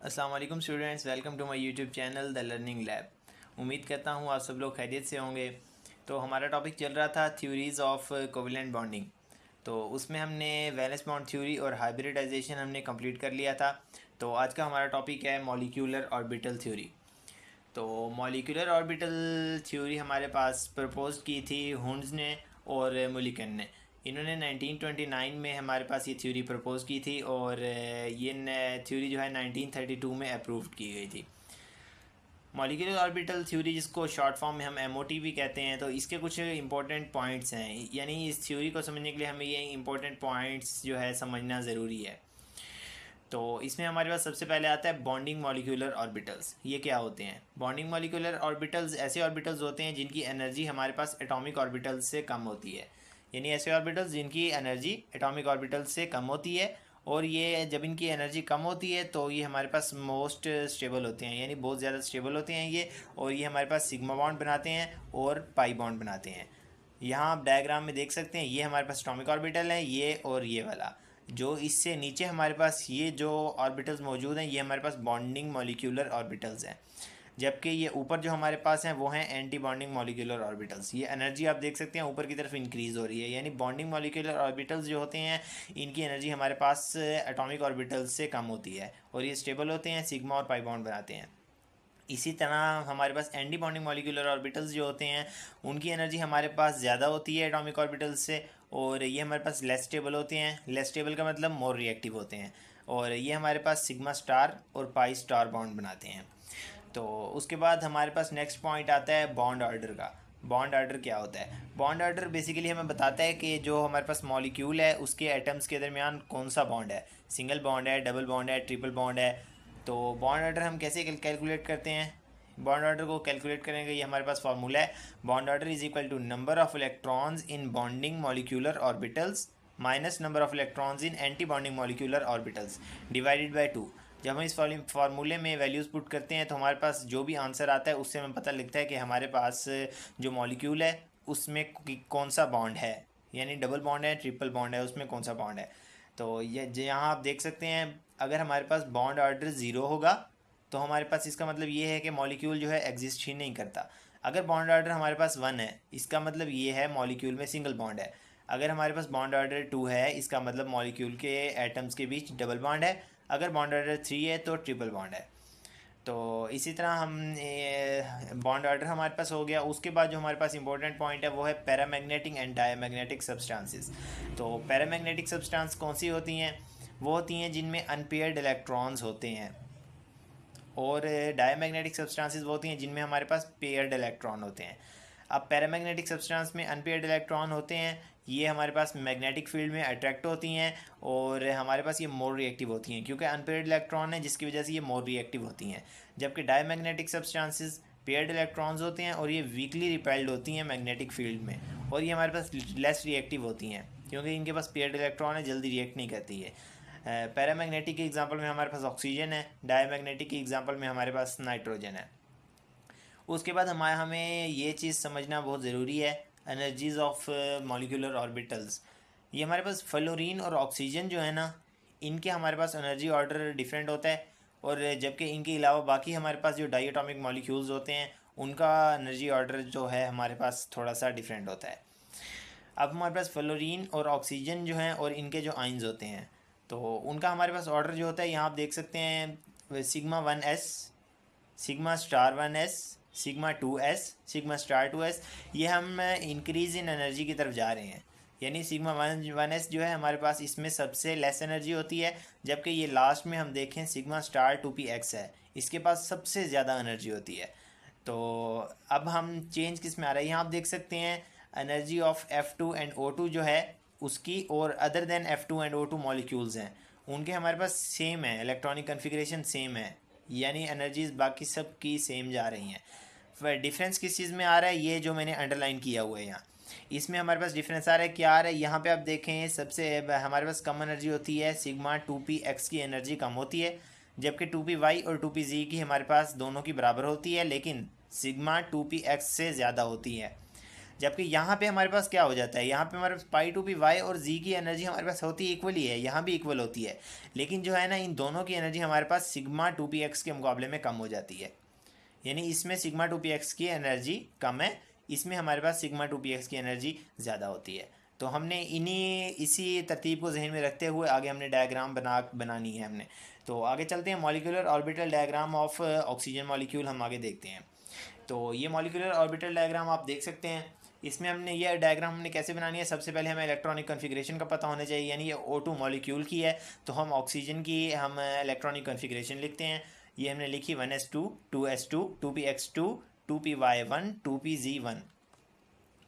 अस्सलाम वालेकुम students, welcome to my YouTube channel the learning lab. उम्मीद करता हूँ आप सब लोग खैरियत से होंगे। तो हमारा टॉपिक चल रहा था थ्योरीज़ ऑफ कोवेलेंट बॉन्डिंग। तो उसमें हमने वैलेंस बॉन्ड थ्योरी और हाइब्रिडाइजेशन हमने कंप्लीट कर लिया था। तो आज का हमारा टॉपिक है मॉलिक्यूलर ऑर्बिटल थ्योरी। तो मॉलिक्यूलर ऑर्बिटल थ्योरी हमारे पास प्रपोज की थी हुंड्स ने और मुलिकन ने। इन्होंने 1929 में हमारे पास ये थ्योरी प्रपोज की थी और ये थ्योरी जो है 1932 में अप्रूव्ड की गई थी। मॉलिक्यूलर ऑर्बिटल थ्योरी, जिसको शॉर्ट फॉर्म में हम एमओटी भी कहते हैं, तो इसके कुछ इंपॉर्टेंट पॉइंट्स हैं। यानी इस थ्योरी को समझने के लिए हमें ये इंपॉर्टेंट पॉइंट्स जो है समझना ज़रूरी है। तो इसमें हमारे पास सबसे पहले आता है बॉन्डिंग मॉलिक्यूलर ऑर्बिटल्स। ये क्या होते हैं? बॉन्डिंग मॉलिक्यूलर ऑर्बिटल्स ऐसे ऑर्बिटल्स होते हैं जिनकी एनर्जी हमारे पास एटॉमिक ऑर्बिटल्स से कम होती है। यानी ऐसे ऑर्बिटल्स जिनकी एनर्जी एटॉमिक ऑर्बिटल्स से कम होती है। और ये जब इनकी एनर्जी कम होती है तो ये हमारे पास मोस्ट स्टेबल होते हैं, यानी बहुत ज़्यादा स्टेबल होते हैं ये। और ये हमारे पास सिग्मा बॉन्ड बनाते हैं और पाई बॉन्ड बनाते हैं। यहाँ आप डायग्राम में देख सकते हैं, ये हमारे पास एटॉमिक ऑर्बिटल है, ये और ये वाला। जो इससे नीचे हमारे पास ये जो ऑर्बिटल्स मौजूद हैं, ये हमारे पास बॉन्डिंग मॉलिक्यूलर ऑर्बिटल्स हैं। जबकि ये ऊपर जो हमारे पास हैं वो हैं एंटी बॉन्डिंग मॉलिक्यूलर ऑर्बिटल्स। ये एनर्जी आप देख सकते हैं ऊपर की तरफ इंक्रीज़ हो रही है। यानी बॉन्डिंग मॉलिक्यूलर ऑर्बिटल्स जो होते हैं, इनकी एनर्जी हमारे पास एटॉमिक ऑर्बिटल्स से कम होती है और ये स्टेबल होते हैं, सिग्मा और पाई बॉन्ड बनाते हैं। इसी तरह हमारे पास एंटी बॉन्डिंग मॉलिक्यूलर ऑर्बिटल्स जो होते हैं, उनकी एनर्जी हमारे पास ज़्यादा होती है एटॉमिक ऑर्बिटल्स से, और ये हमारे पास लेस स्टेबल होते हैं। लेस स्टेबल का मतलब मोर रिएक्टिव होते हैं। और ये हमारे पास सिग्मा स्टार और पाई स्टार बॉन्ड बनाते हैं। तो उसके बाद हमारे पास नेक्स्ट पॉइंट आता है बॉन्ड ऑर्डर का। बॉन्ड ऑर्डर क्या होता है? बॉन्ड ऑर्डर बेसिकली हमें बताता है कि जो हमारे पास मॉलिक्यूल है उसके एटम्स के दरमियान कौन सा बॉन्ड है। सिंगल बॉन्ड है, डबल बॉन्ड है, ट्रिपल बॉन्ड है। तो बॉन्ड ऑर्डर हम कैसे कैलकुलेट करते हैं? बॉन्ड ऑर्डर को कैलकुलेट करेंगे, ये हमारे पास फार्मूला है। Bond order is equal to number of electrons in bonding molecular orbitals minus number of electrons in anti bonding molecular orbitals divided by 2। जब हम इस फार्मूले में वैल्यूज़ पुट करते हैं तो हमारे पास जो भी आंसर आता है उससे हमें पता लगता है कि हमारे पास जो मॉलिक्यूल है उसमें कौन सा बॉन्ड है। यानी डबल बॉन्ड है, ट्रिपल बॉन्ड है, उसमें कौन सा बॉन्ड है। तो ये यहाँ आप देख सकते हैं, अगर हमारे पास बॉन्ड ऑर्डर ज़ीरो होगा तो हमारे पास इसका मतलब ये है कि मॉलिक्यूल जो है एग्जिस्ट ही नहीं करता। अगर बॉन्ड ऑर्डर हमारे पास वन है, इसका मतलब ये है मॉलिक्यूल में सिंगल बॉन्ड है। अगर हमारे पास बॉन्ड ऑर्डर टू है, इसका मतलब मॉलिक्यूल के एटम्स के बीच डबल बॉन्ड है। अगर बॉन्ड ऑर्डर थ्री है तो ट्रिपल बॉन्ड है। तो इसी तरह हम बॉन्ड ऑर्डर हमारे पास हो गया। उसके बाद जो हमारे पास इंपॉर्टेंट पॉइंट है वो है पैरामैग्नेटिक एंड डायमैग्नेटिक सब्सटेंसेस। तो पैरामैग्नेटिक सब्सटेंस कौन सी होती हैं? वो होती हैं जिनमें अनपेयर्ड इलेक्ट्रॉन्स होते हैं। और डायमैग्नेटिक सब्सटेंसेस वो होती हैं जिनमें हमारे पास पेयर्ड इलेक्ट्रॉन होते हैं। अब पैरामैग्नेटिक सब्सटेंस में अनपेयर्ड इलेक्ट्रॉन होते हैं, ये हमारे पास मैग्नेटिक फील्ड में अट्रैक्ट होती हैं और हमारे पास ये मोर रिएक्टिव होती हैं, क्योंकि अनपेयर्ड इलेक्ट्रॉन है जिसकी वजह से ये मोर रिएक्टिव होती हैं। जबकि डायमैग्नेटिक सब्सटेंसेस पेयर्ड इलेक्ट्रॉन्स होते हैं और ये वीकली रिपेल्ड होती हैं मैग्नेटिक फील्ड में, और ये हमारे पास लेस रिएक्टिव होती हैं क्योंकि इनके पास पेयर्ड इलेक्ट्रॉन है, जल्दी रिएक्ट नहीं करती है। पैरामैग्नेटिक के एग्जांपल में हमारे पास ऑक्सीजन है, डायमैग्नेटिक के एग्जांपल में हमारे पास नाइट्रोजन है। उसके बाद हमें ये चीज़ समझना बहुत ज़रूरी है, एनर्जीज़ ऑफ मॉलिक्यूलर ऑर्बिटल्स। ये हमारे पास फ्लोरीन और ऑक्सीजन जो है ना, इनके हमारे पास एनर्जी ऑर्डर डिफरेंट होता है। और जबकि इनके अलावा बाकी हमारे पास जो डाइएटॉमिक मॉलिक्यूल्स होते हैं उनका एनर्जी ऑर्डर जो है हमारे पास थोड़ा सा डिफरेंट होता है। अब हमारे पास फ्लोरीन और ऑक्सीजन जो हैं और इनके जो आइंस होते हैं, तो उनका हमारे पास ऑर्डर जो होता है, यहाँ आप देख सकते हैं sigma one S, sigma star one S, sigma two S, sigma star two S. ये हम इंक्रीज़ इन एनर्जी की तरफ जा रहे हैं। यानी सिग्मा वन एस जो है हमारे पास, इसमें सबसे लेस एनर्जी होती है। जबकि ये लास्ट में हम देखें sigma star two P X है, इसके पास सबसे ज़्यादा एनर्जी होती है। तो अब हम चेंज किस में आ रहा है, यहाँ आप देख सकते हैं energy of F2 and O2 जो है उसकी, और other than F2 and O2 molecules हैं उनके हमारे पास सेम है, इलेक्ट्रॉनिक कन्फिग्रेशन सेम है। यानी एनर्जीज बाकी सब की सेम जा रही हैं। फिर डिफरेंस किस चीज़ में आ रहा है, ये जो मैंने अंडरलाइन किया हुआ है यहाँ, इसमें हमारे पास डिफरेंस आ रहा है। क्या आ रहा है यहाँ पे आप देखें, सबसे हमारे पास कम एनर्जी होती है, सिग्मा टू पी एक्स की एनर्जी कम होती है। जबकि टू पी वाई और टू पी जी की हमारे पास दोनों की बराबर होती है, लेकिन सिग्मा टू पी एक्स से ज़्यादा होती है। जबकि यहाँ पे हमारे पास क्या हो जाता है, यहाँ पे हमारे पास पाई टू पी वाई और जी की एनर्जी हमारे पास होती इक्वली है, यहाँ भी इक्वल होती है, लेकिन जो है ना इन दोनों की एनर्जी हमारे पास सिग्मा टू पी एक्स के मुकाबले में कम हो जाती है। यानी इसमें सिग्मा टू पी एक्स की एनर्जी कम है, इसमें हमारे पास सिग्मा टू पी एक्स की एनर्जी ज़्यादा होती है। तो हमने इसी तरतीब को जहन में रखते हुए आगे हमने डायग्राम बनानी है हमने। तो आगे चलते हैं, molecular orbital diagram of oxygen molecule हम आगे देखते हैं। तो ये मॉलिक्यूलर ऑर्बिटल डायग्राम आप देख सकते हैं। इसमें हमने ये डायग्राम हमने कैसे बनानी है, सबसे पहले हमें इलेक्ट्रॉनिक कॉन्फ़िगरेशन का पता होना चाहिए। यानी ये O2 मॉलिक्यूल की है, तो हम ऑक्सीजन की हम इलेक्ट्रॉनिक कॉन्फ़िगरेशन लिखते हैं। ये हमने लिखी 1s2 2s2 2px2 2py1 2pz1।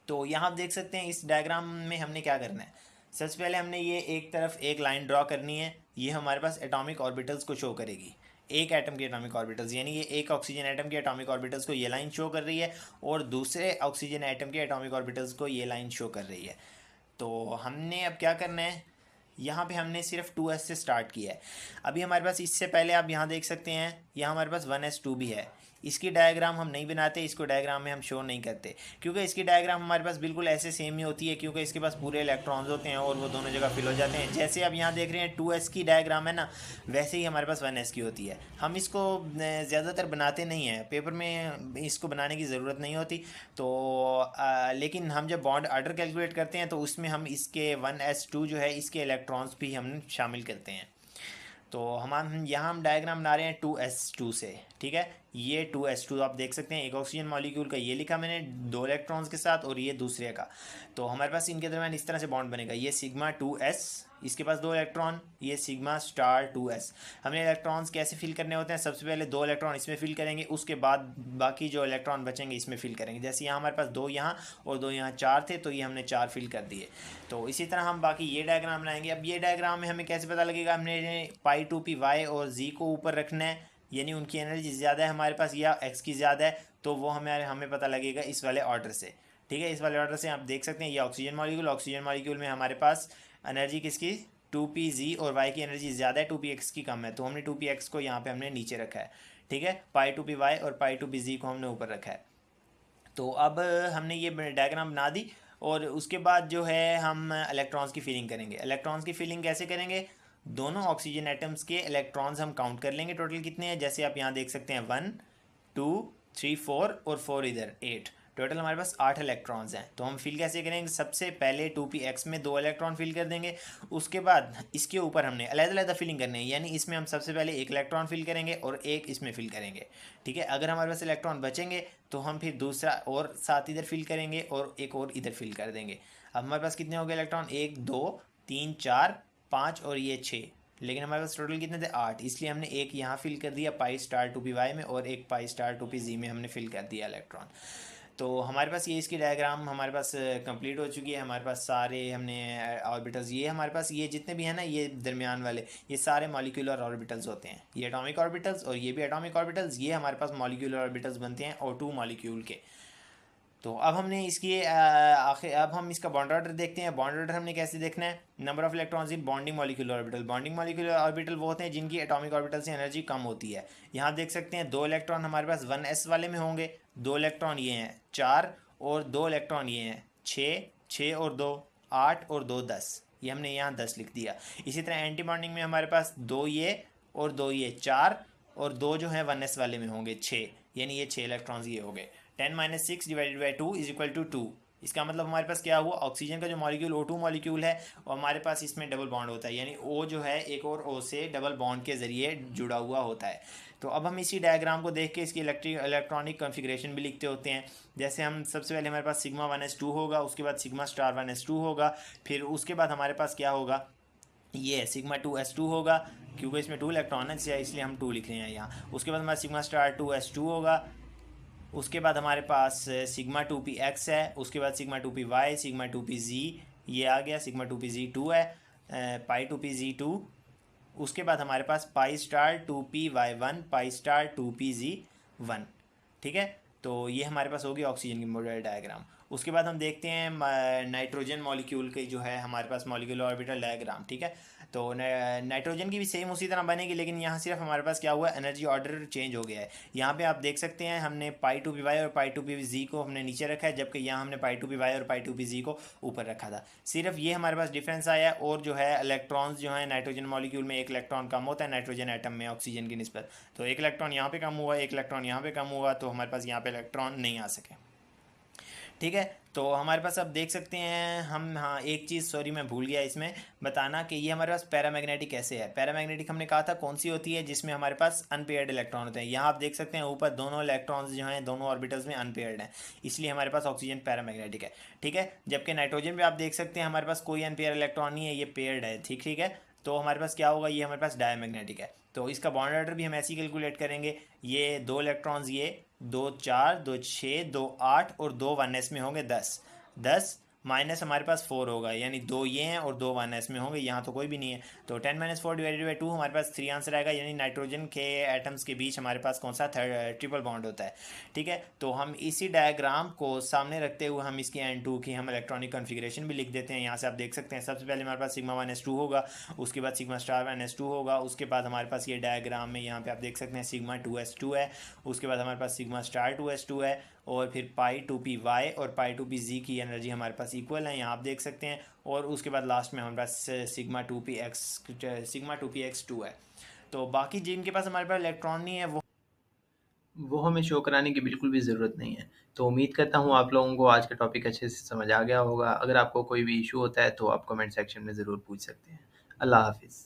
तो यहाँ आप देख सकते हैं इस डायग्राम में हमने क्या करना है। सबसे पहले हमने ये एक तरफ एक लाइन ड्रॉ करनी है, ये हमारे पास एटॉमिक ऑर्बिटल्स को शो करेगी, एक एटम के एटॉमिक ऑर्बिटल्स, यानी ये एक ऑक्सीजन एटम के एटॉमिक ऑर्बिटल्स को ये लाइन शो कर रही है और दूसरे ऑक्सीजन एटम के एटॉमिक ऑर्बिटल्स को ये लाइन शो कर रही है। तो हमने अब क्या करना है, यहाँ पे हमने सिर्फ 2s से स्टार्ट किया है। अभी हमारे पास इससे पहले आप यहाँ देख सकते हैं, यहाँ हमारे पास 1s2 भी है। इसकी डायग्राम हम नहीं बनाते, इसको डायग्राम में हम शो नहीं करते, क्योंकि इसकी डायग्राम हमारे पास बिल्कुल ऐसे सेम ही होती है, क्योंकि इसके पास पूरे इलेक्ट्रॉन्स होते हैं और वो दोनों जगह फिल हो जाते हैं। जैसे आप यहाँ देख रहे हैं 2s की डायग्राम है ना, वैसे ही हमारे पास 1s की होती है। हम इसको ज़्यादातर बनाते नहीं हैं, पेपर में इसको बनाने की ज़रूरत नहीं होती। तो लेकिन हम जब बॉन्ड ऑर्डर कैलकुलेट करते हैं तो उसमें हम इसके 1s2 जो है इसके इलेक्ट्रॉन्स भी हम शामिल करते हैं। तो हम यहाँ हम डायग्राम बना रहे हैं 2s2 से, ठीक है। ये 2s2 आप देख सकते हैं, एक ऑक्सीजन मॉलिक्यूल का ये लिखा मैंने 2 इलेक्ट्रॉन्स के साथ और ये दूसरे का। तो हमारे पास इनके दरमियान इस तरह से बॉन्ड बनेगा, ये सिग्मा 2s, इसके पास 2 इलेक्ट्रॉन, ये सिग्मा स्टार 2s। हमें इलेक्ट्रॉन्स कैसे फिल करने होते हैं, सबसे पहले 2 इलेक्ट्रॉन इसमें फिल करेंगे, उसके बाद बाकी जो इलेक्ट्रॉन बचेंगे इसमें फिल करेंगे। जैसे यहाँ हमारे पास 2 यहाँ और 2 यहाँ 4 थे, तो ये हमने 4 फिल कर दिए। तो इसी तरह हम बाकी ये डायग्राम बनाएंगे। अब ये डायग्राम में हमें कैसे पता लगेगा, हमने पाई टू पी वाई और जी को ऊपर रखना है, यानी उनकी एनर्जी ज़्यादा है हमारे पास या एक्स की ज़्यादा है, तो वो हमें पता लगेगा इस वाले ऑर्डर से, ठीक है। इस वाले ऑर्डर से आप देख सकते हैं ये ऑक्सीजन मॉलिक्यूल में हमारे पास एनर्जी किसकी 2pz और y की एनर्जी ज़्यादा है 2px की कम है, तो हमने 2px को यहाँ पे हमने नीचे रखा है, ठीक है। पाई टू पी वाई और पाई टू पी जी को हमने ऊपर रखा है। तो अब हमने ये डायग्राम बना दी और उसके बाद जो है हम इलेक्ट्रॉन्स की फिलिंग करेंगे। इलेक्ट्रॉन्स की फिलिंग कैसे करेंगे, दोनों ऑक्सीजन एटम्स के इलेक्ट्रॉन्स हम काउंट कर लेंगे टोटल कितने हैं। जैसे आप यहाँ देख सकते हैं 1 2 3 4 और 4 इधर 8, टोटल हमारे पास 8 इलेक्ट्रॉन्स हैं। तो हम फिल कैसे करेंगे, सबसे पहले 2px में 2 इलेक्ट्रॉन फिल कर देंगे, उसके बाद इसके ऊपर हमने अलग-अलग फिलिंग करनी है, यानी इसमें हम सबसे पहले एक इलेक्ट्रॉन फिल करेंगे और एक इसमें फिल करेंगे, ठीक है। अगर हमारे पास इलेक्ट्रॉन बचेंगे तो हम फिर दूसरा और 7 इधर फिल करेंगे और एक और इधर फिल कर देंगे। अब हमारे पास कितने हो गए इलेक्ट्रॉन, 1 2 3 4 5 और ये 6, लेकिन हमारे पास टोटल कितने थे 8, इसलिए हमने एक यहाँ फिल कर दिया पाई स्टार 2py में और एक पाई स्टार 2pz में हमने फिल कर दिया इलेक्ट्रॉन। तो हमारे पास ये इसकी डायग्राम हमारे पास कंप्लीट हो चुकी है। हमारे पास सारे हमने ऑर्बिटल्स, ये हमारे पास ये जितने भी हैं ना ये दरमियान वाले, ये सारे मॉलिक्यूलर ऑर्बिटल्स होते हैं, ये एटॉमिक ऑर्बिटल्स और ये भी एटॉमिक ऑर्बिटल्स, ये हमारे पास मॉलिक्यूलर ऑर्बिटल्स बनते हैं O2 मॉलिक्यूल के। तो अब हमने इसकी आखिर अब हम इसका बॉन्ड ऑर्डर देखते हैं। बॉन्ड ऑर्डर हमने कैसे देखना है, number of electrons in bonding molecular orbital. Bonding molecular orbital वो होते हैं जिनकी एटॉमिक ऑर्बिटल से एनर्जी कम होती है। यहाँ देख सकते हैं 2 इलेक्ट्रॉन हमारे पास 1s वाले में होंगे, 2 इलेक्ट्रॉन ये हैं 4 और 2 इलेक्ट्रॉन ये हैं 6 और 2 8 और 2 10, ये हमने यहाँ 10 लिख दिया। इसी तरह एंटी बॉन्डिंग में हमारे पास 2 ये और 2 ये 4 और 2 जो है 1s वाले में होंगे 6, यानी ये 6 इलेक्ट्रॉन्स ये हो गए। 10 - 6 divided by 2 is equal to 2। इसका मतलब हमारे पास क्या हुआ, ऑक्सीजन का जो मॉलिक्यूल O2 मॉलिक्यूल है और हमारे पास इसमें डबल बॉन्ड होता है, यानी O जो है एक और O से डबल बॉन्ड के ज़रिए जुड़ा हुआ होता है। तो अब हम इसी डायग्राम को देख के इसकी इलेक्ट्रॉनिक कॉन्फ़िगरेशन भी लिखते होते हैं। जैसे हम सबसे पहले हमारे पास सिग्मा 1s2 होगा, उसके बाद सिग्मा स्टार 1s2 होगा, फिर उसके बाद हमारे पास क्या होगा, ये सिग्मा 2s2 होगा, क्योंकि इसमें 2 इलेक्ट्रॉन है इसलिए हम 2 लिख रहे हैं यहाँ। उसके बाद हमारा सिग्मा स्टार 2s2 होगा, उसके बाद हमारे पास सिग्मा 2px है, उसके बाद सिग्मा 2py, सिग्मा 2pz ये आ गया, सिग्मा 2pz2 है, पाई 2pz2। उसके बाद हमारे पास pi star 2py1, pi star 2pz1, ठीक है। तो ये हमारे पास होगी ऑक्सीजन की मॉडल डायग्राम। उसके बाद हम देखते हैं नाइट्रोजन मॉलिक्यूल के जो है हमारे पास मॉलिक्यूलर ऑर्बिटल डायग्राम, ठीक है। तो नाइट्रोजन की भी सेम उसी तरह बनेगी, लेकिन यहाँ सिर्फ हमारे पास क्या हुआ, एनर्जी ऑर्डर चेंज हो गया है। यहाँ पे आप देख सकते हैं हमने पाई टू पी वाई और पाई टू पी जी को हमने नीचे रखा है, जबकि यहाँ हमने पाई टू पी वाई और पाई टू पी जी को ऊपर रखा था। सिर्फ ये हमारे पास डिफरेंस आया है। और जो है इलेक्ट्रॉन्स जो है नाइट्रोजन मॉलिक्यूल में एक इलेक्ट्रॉन कम होता है नाइट्रोजन एटम में ऑक्सीजन की निस्बत, तो एक इलेक्ट्रॉन यहाँ पे कम हुआ, एक इलेक्ट्रॉन यहाँ पे कम हुआ, तो हमारे पास यहाँ पे इलेक्ट्रॉन नहीं आ सके। ठीक है, तो हमारे पास अब देख सकते हैं हम, हाँ एक चीज़ सॉरी मैं भूल गया इसमें बताना कि ये हमारे पास पैरामैग्नेटिक कैसे है। पैरामैग्नेटिक हमने कहा था कौन सी होती है, जिसमें हमारे पास अनपेयर्ड इलेक्ट्रॉन होते हैं। यहाँ आप देख सकते हैं ऊपर दोनों इलेक्ट्रॉन्स जो हैं दोनों ऑर्बिटल्स में अनपेयर्ड हैं, इसलिए हमारे पास ऑक्सीजन पैरामैग्नेटिक है। ठीक है, जबकि नाइट्रोजन भी आप देख सकते हैं हमारे पास कोई अनपेयर इलेक्ट्रॉन नहीं है, ये पेयर्ड है। ठीक ठीक है, तो हमारे पास क्या होगा, ये हमारे पास डायमैग्नेटिक है। तो इसका बॉन्ड ऑर्डर भी हम ऐसे ही कैलकुलेट करेंगे। ये दो इलेक्ट्रॉन्स, ये दो चार, दो छः, दो आठ और दो वन एस में होंगे 10। 10 माइनस हमारे पास 4 होगा, यानी दो ये हैं और दो वन एस में होंगे, यहाँ तो कोई भी नहीं है। तो 10 - 4 डिवाइडेड बाई 2 हमारे पास 3 आंसर आएगा, यानी नाइट्रोजन के एटम्स के बीच हमारे पास कौन सा ट्रिपल बॉन्ड होता है। ठीक है, तो हम इसी डायग्राम को सामने रखते हुए हम इसकी N2 की हम इलेक्ट्रॉनिक कॉन्फ़िगरेशन भी लिख देते हैं। यहाँ से आप देख सकते हैं सबसे पहले हमारे पास सिग्मा 1s2 होगा, उसके बाद सिग्मा स्टार 1s2 होगा, उसके बाद हमारे पास ये डायग्राम में यहाँ पे आप देख सकते हैं सिग्मा 2s2 है, उसके बाद हमारे पास सिग्मा स्टार 2s2 है, और फिर पाई टू पी वाई और पाई टू पी जी की एनर्जी हमारे पास इक्वल है, यहाँ आप देख सकते हैं। और उसके बाद लास्ट में हमारे पास sigma two P x two है। तो बाकी जिनके पास हमारे पास इलेक्ट्रॉन नहीं है वो हमें शो कराने की बिल्कुल भी ज़रूरत नहीं है। तो उम्मीद करता हूँ आप लोगों को आज का टॉपिक अच्छे से समझ आ गया होगा। अगर आपको कोई भी इशू होता है तो आप कमेंट सेक्शन में ज़रूर पूछ सकते हैं। अल्लाह हाफिज़।